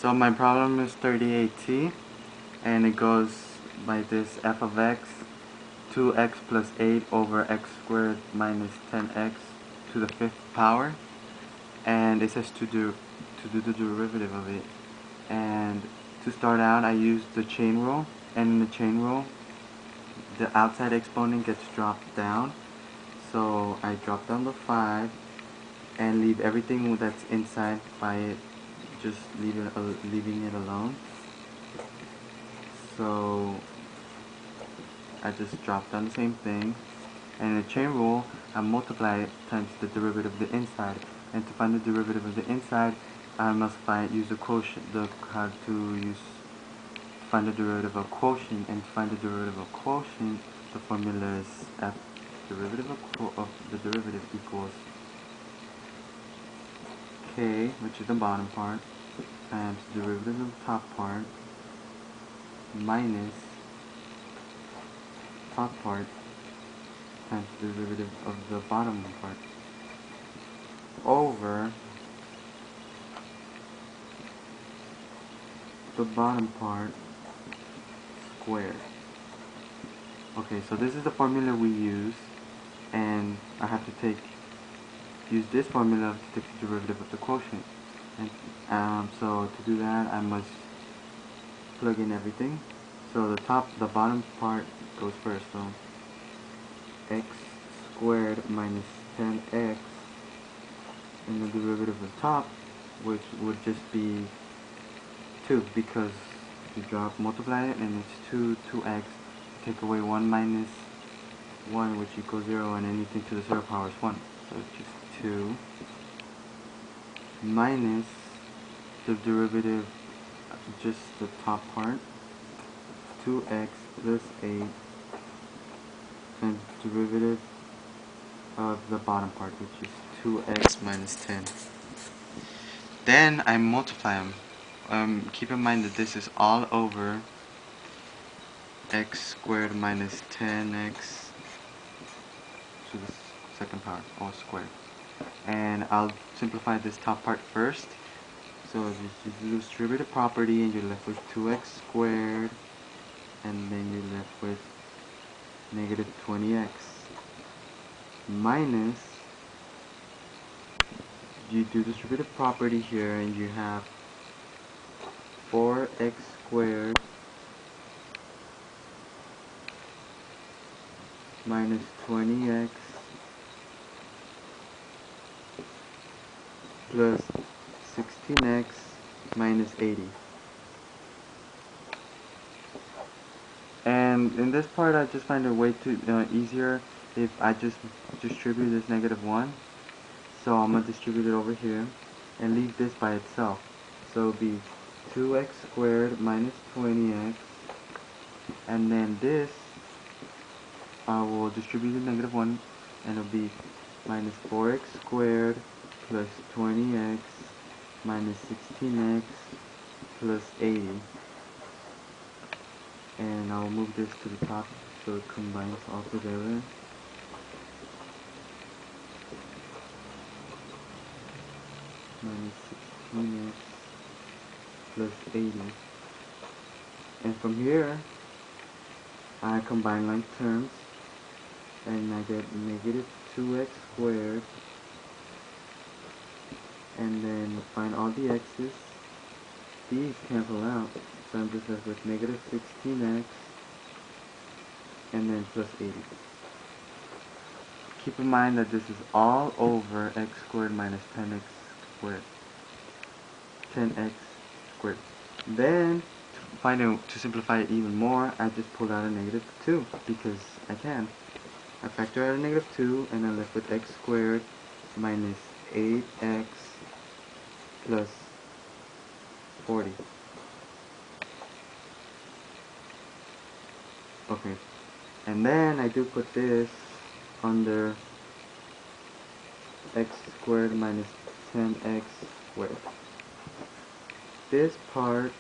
So my problem is 38t, and it goes by this f of x, 2x plus 8 over x squared minus 10x to the 5th power, and it says to do the derivative of it. And to start out, I used the chain rule, and in the chain rule, the outside exponent gets dropped down. So I drop down the 5 and leave everything that's inside by it, just leaving it alone. So I just drop down the same thing, and in the chain rule I multiply it times the derivative of the inside, and to find the derivative of the inside I must use the quotient, find the derivative of quotient, and to find the derivative of quotient the formula is f derivative of the derivative equals k, which is the bottom part, times the derivative of the top part minus top part times the derivative of the bottom part over the bottom part squared. Okay, so this is the formula we use, and I have to use this formula to take the derivative of the quotient. And so to do that, I must plug in everything. So the bottom part goes first. So x squared minus 10x, and the derivative of the top, which would just be 2, because you multiply it, and it's 2x. Take away 1 minus 1, which equals 0, and anything to the 0 power is 1. So it's just 2 minus the derivative, just the top part, 2x plus 8, and derivative of the bottom part, which is 2x minus 10. Then I multiply them. Keep in mind that this is all over x squared minus 10x to the second power, all squared. And I'll simplify this top part first. So just do the distributive property, and you're left with 2x squared, and then you're left with negative 20x minus, you do distributive property here, and you have 4x squared minus 20x plus 16x minus 80. And in this part, I just find it way too easier if I just distribute this negative 1. So I'm going to distribute it over here and leave this by itself. So it'll be 2x squared minus 20x, and then this I will distribute the negative 1, and it'll be minus 4x squared plus 20x minus 16x plus 80. And I'll move this to the top so it combines all together. Minus 16x plus 80. And from here, I combine like terms, and I get negative 2x squared, and then find all the x's. These cancel out, so I'm just left with negative 16x and then plus 80. Keep in mind that this is all over x squared minus 10x squared. 10x squared. Then, to simplify it even more, I just pulled out a negative 2, because I can. I factor out a negative 2, and I'm left with x squared minus 8x plus 40. Okay, and then I do put this under x squared minus 10x squared. This part,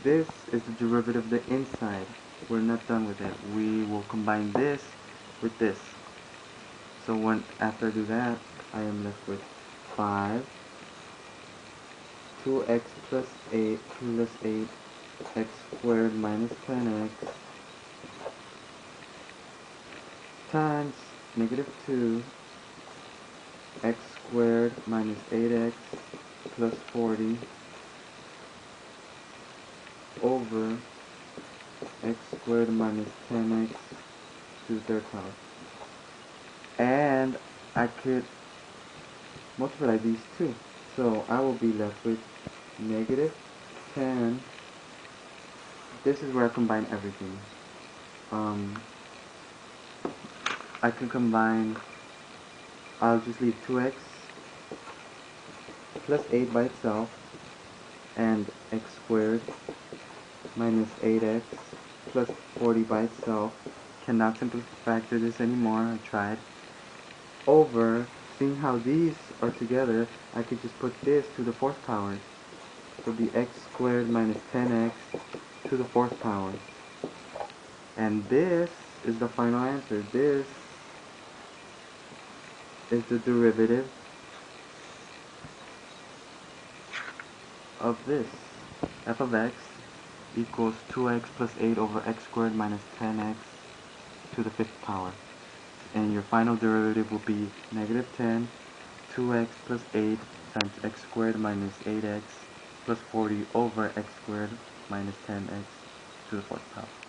this is the derivative of the inside. We're not done with it. We will combine this with this. So after I do that, I am left with 5 2x plus 8 plus 8 x squared minus 10x times negative 2 x squared minus 8x plus 40 over x squared minus 10x to the third power. And I could multiply these two. So I will be left with negative 10. This is where I combine everything. I can combine, I'll just leave 2x plus 8 by itself and x squared minus 8x plus 40 by itself. Cannot simplify factor this anymore, I tried. Over, seeing how these are together, I could just put this to the fourth power. So it'll be x squared minus 10x to the fourth power. And this is the final answer. This is the derivative of this. F of x equals 2x plus 8 over x squared minus 10x to the fifth power. And your final derivative will be negative 10, 2x plus 8 times x squared minus 8x plus 40 over x squared minus 10x to the fourth power.